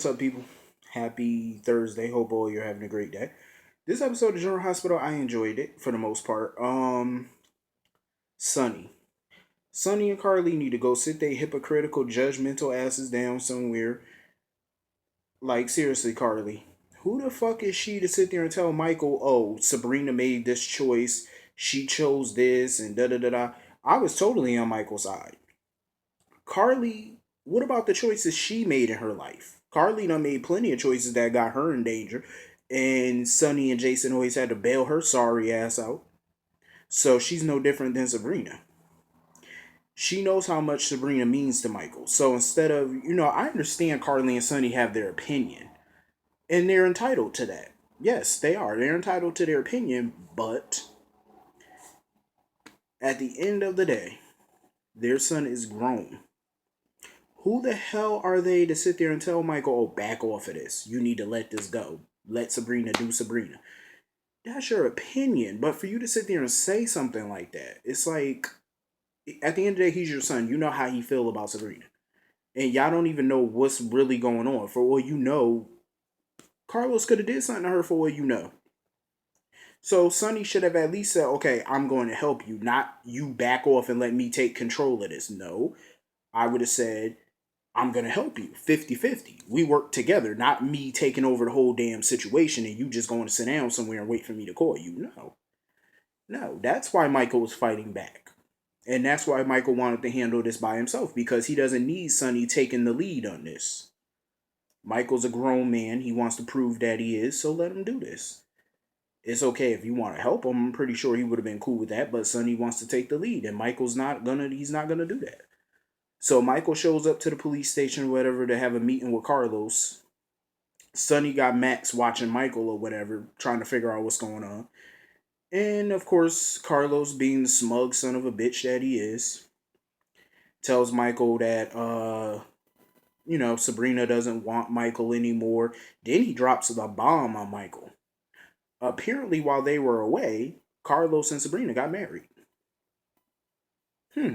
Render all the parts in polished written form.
What's up, people? Happy Thursday. Hope all you're having a great day. This episode of General Hospital, I enjoyed it for the most part. Sunny. Sunny and Carly need to go sit their hypocritical, judgmental asses down somewhere. Like, seriously, Carly. Who the fuck is she to sit there and tell Michael, oh, Sabrina made this choice, she chose this, and da da da da? I was totally on Michael's side. Carly, what about the choices she made in her life? Carly done made plenty of choices that got her in danger, and Sonny and Jason always had to bail her sorry ass out. So she's no different than Sabrina. She knows how much Sabrina means to Michael. So instead of, I understand Carly and Sonny have their opinion, and they're entitled to that. Yes, they are. They're entitled to their opinion, but at the end of the day, their son is grown. Who the hell are they to sit there and tell Michael, oh, back off of this? You need to let this go. Let Sabrina do Sabrina. That's your opinion. But for you to sit there and say something like that, it's like, at the end of the day, he's your son. You know how he feel about Sabrina. And y'all don't even know what's really going on. For all you know, Carlos could have did something to her for all you know. So Sonny should have at least said, okay, I'm going to help you. Not you back off and let me take control of this. No. I would have said, I'm going to help you 50-50. We work together, not me taking over the whole damn situation and you just going to sit down somewhere and wait for me to call you. No. No, that's why Michael was fighting back. And that's why Michael wanted to handle this by himself because he doesn't need Sonny taking the lead on this. Michael's a grown man. He wants to prove that he is, so let him do this. It's okay if you want to help him. I'm pretty sure he would have been cool with that, but Sonny wants to take the lead and he's not gonna do that. So Michael shows up to the police station or whatever to have a meeting with Carlos. Sonny got Max watching Michael or whatever, trying to figure out what's going on. And of course, Carlos, being the smug son of a bitch that he is, tells Michael that Sabrina doesn't want Michael anymore. Then he drops the bomb on Michael. Apparently, while they were away, Carlos and Sabrina got married. Hmm.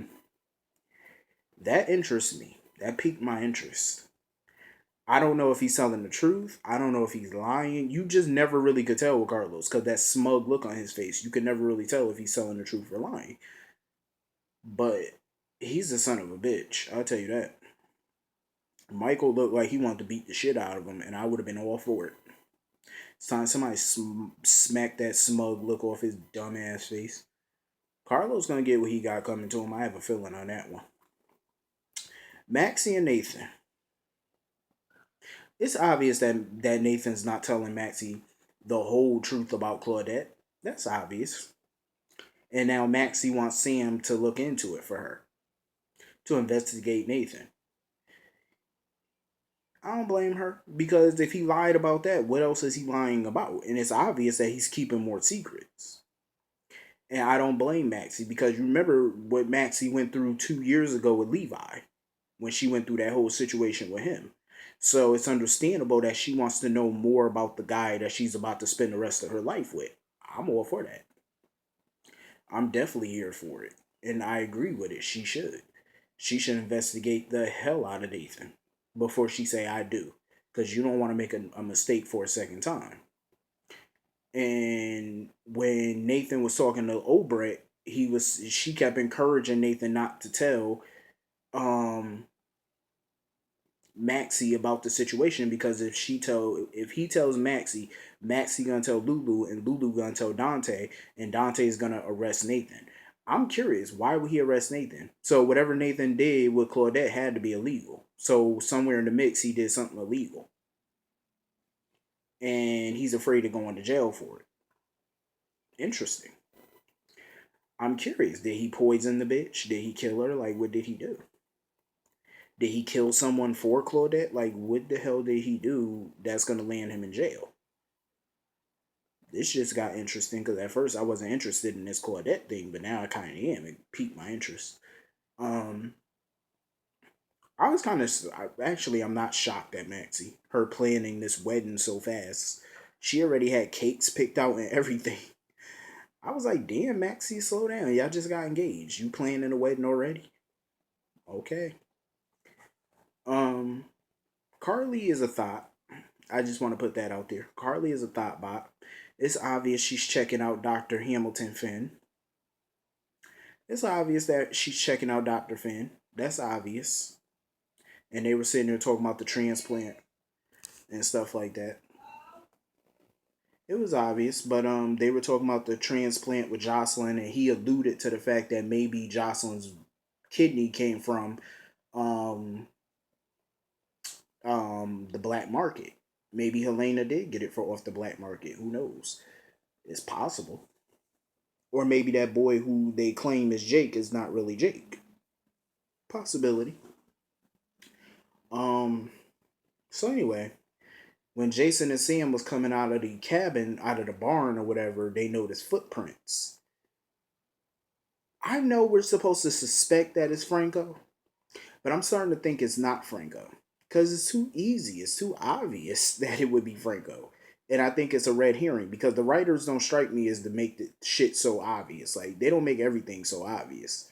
That interests me. That piqued my interest. I don't know if he's telling the truth. I don't know if he's lying. You just never really could tell with Carlos because that smug look on his face. You could never really tell if he's telling the truth or lying. But he's the son of a bitch. I'll tell you that. Michael looked like he wanted to beat the shit out of him, and I would have been all for it. It's time somebody smack that smug look off his dumb ass face. Carlos gonna get what he got coming to him. I have a feeling on that one. Maxie and Nathan. It's obvious that Nathan's not telling Maxie the whole truth about Claudette. That's obvious. And now Maxie wants Sam to look into it for her, to investigate Nathan. I don't blame her because if he lied about that, what else is he lying about? And it's obvious that he's keeping more secrets. And I don't blame Maxie because you remember what Maxie went through 2 years ago with Levi when she went through that whole situation with him. So it's understandable that she wants to know more about the guy that she's about to spend the rest of her life with. I'm all for that. I'm definitely here for it. And I agree with it. She should. She should investigate the hell out of Nathan before she say I do. Because you don't want to make a mistake for a second time. And when Nathan was talking to Obrecht, she kept encouraging Nathan not to tell um Maxie about the situation because if he tells Maxie, Maxie gonna tell Lulu and Lulu gonna tell Dante and Dante's gonna arrest Nathan. I'm curious, why would he arrest Nathan? So whatever Nathan did with Claudette had to be illegal. So somewhere in the mix he did something illegal. And he's afraid of going to jail for it. Interesting. I'm curious. Did he poison the bitch? Did he kill her? Like, what did he do? Did he kill someone for Claudette? Like, what the hell did he do that's going to land him in jail? This just got interesting because at first I wasn't interested in this Claudette thing, but now I kind of am. It piqued my interest. Um, I was kind of actually I'm not shocked at Maxie her planning this wedding so fast. She already had cakes picked out and everything. I was like, damn, Maxie, slow down. Y'all just got engaged. You planning a wedding already? Okay. Um, Carly is a thought. I just want to put that out there. Carly is a thought bot. It's obvious she's checking out Dr. Hamilton Finn. It's obvious that she's checking out Dr. Finn. That's obvious. And they were sitting there talking about the transplant and stuff like that. It was obvious, but they were talking about the transplant with Jocelyn, and he alluded to the fact that maybe Jocelyn's kidney came from um the black market. Maybe Helena did get it for off the black market. Who knows? It's possible. Or maybe that boy who they claim is Jake is not really Jake. Possibility. Um. So anyway, when Jason and Sam was coming out of the cabin, out of the barn or whatever, they noticed footprints. I know we're supposed to suspect that it's Franco, but I'm starting to think it's not Franco because it's too easy. It's too obvious that it would be Franco. And I think it's a red herring because the writers don't strike me as to make the shit so obvious. Like, they don't make everything so obvious.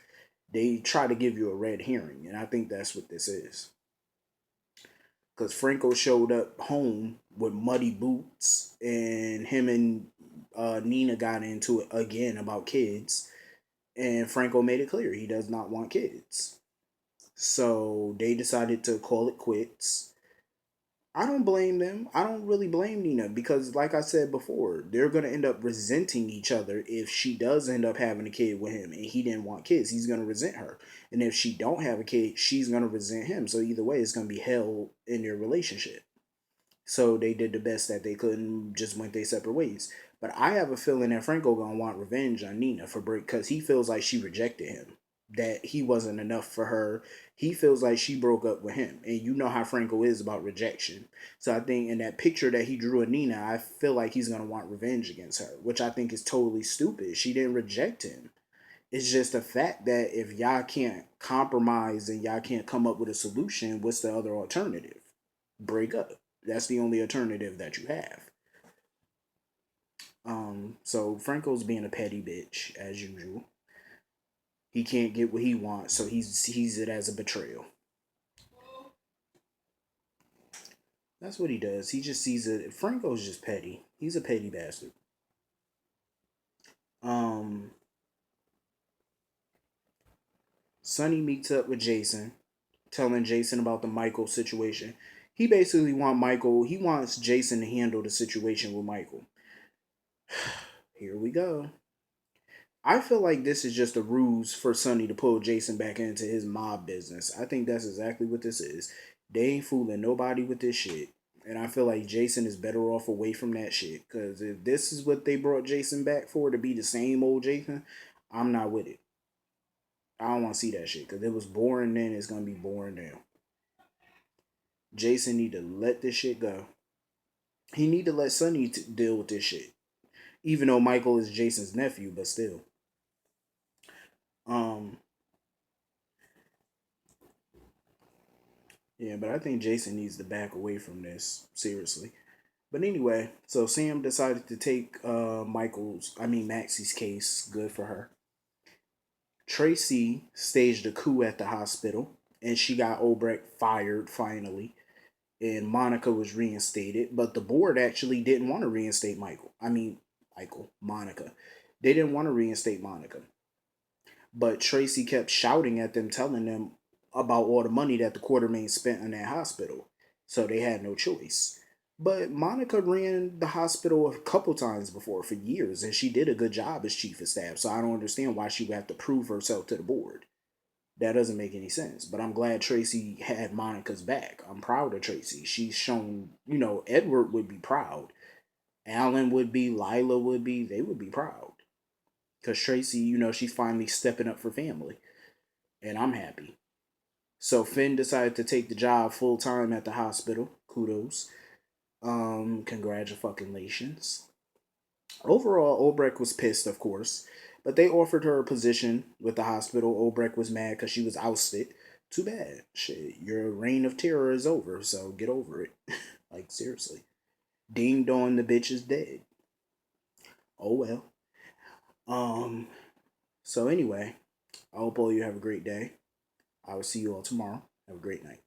They try to give you a red herring, and I think that's what this is. Because Franco showed up home with muddy boots, and him and Nina got into it again about kids. And Franco made it clear he does not want kids. So they decided to call it quits. I don't blame them. I don't really blame Nina because, like I said before, they're going to end up resenting each other if she does end up having a kid with him and he didn't want kids. He's going to resent her. And if she don't have a kid, she's going to resent him. So either way, it's going to be hell in their relationship. So they did the best that they could and just went their separate ways. But I have a feeling that Franco gonna want revenge on Nina for break because he feels like she rejected him, that he wasn't enough for her. He feels like she broke up with him, and you know how Franco is about rejection. So I think in that picture that he drew of Nina, I feel like he's gonna want revenge against her, which I think is totally stupid. She didn't reject him. It's just a fact that if y'all can't compromise and y'all can't come up with a solution, what's the other alternative? Break up. That's the only alternative that you have. So Franco's being a petty bitch as usual. He can't get what he wants, so he sees it as a betrayal. That's what he does. He just sees it. Franco's just petty. He's a petty bastard. Um, Sonny meets up with Jason, telling Jason about the Michael situation. He basically want Michael. He wants Jason to handle the situation with Michael. Here we go. I feel like this is just a ruse for Sonny to pull Jason back into his mob business. I think that's exactly what this is. They ain't fooling nobody with this shit. And I feel like Jason is better off away from that shit. Because if this is what they brought Jason back for, to be the same old Jason, I'm not with it. I don't want to see that shit. Because it was boring then, it's going to be boring now. Jason need to let this shit go. He need to let Sonny deal with this shit. Even though Michael is Jason's nephew, but still. Um, Yeah, but I think Jason needs to back away from this seriously. But anyway, so Sam decided to take Maxie's case. Good for her. Tracy staged a coup at the hospital, and she got Obrecht fired finally. And Monica was reinstated, but the board actually didn't want to reinstate Monica. They didn't want to reinstate Monica. But Tracy kept shouting at them, telling them about all the money that the Quartermain spent on that hospital. So they had no choice. But Monica ran the hospital a couple times before for years, and she did a good job as chief of staff. So I don't understand why she would have to prove herself to the board. That doesn't make any sense. But I'm glad Tracy had Monica's back. I'm proud of Tracy. She's shown, Edward would be proud. Alan would be, Lila would be, they would be proud. Because Tracy, she's finally stepping up for family. And I'm happy. So Finn decided to take the job full time at the hospital. Kudos. Congratulations. Overall, Obrecht was pissed, of course, but they offered her a position with the hospital. Obrecht was mad because she was ousted. Too bad. Shit, your reign of terror is over, so get over it. Like, seriously. Ding dong, the bitch is dead. Oh well. Um, so anyway, I hope all you have a great day. I will see you all tomorrow. Have a great night.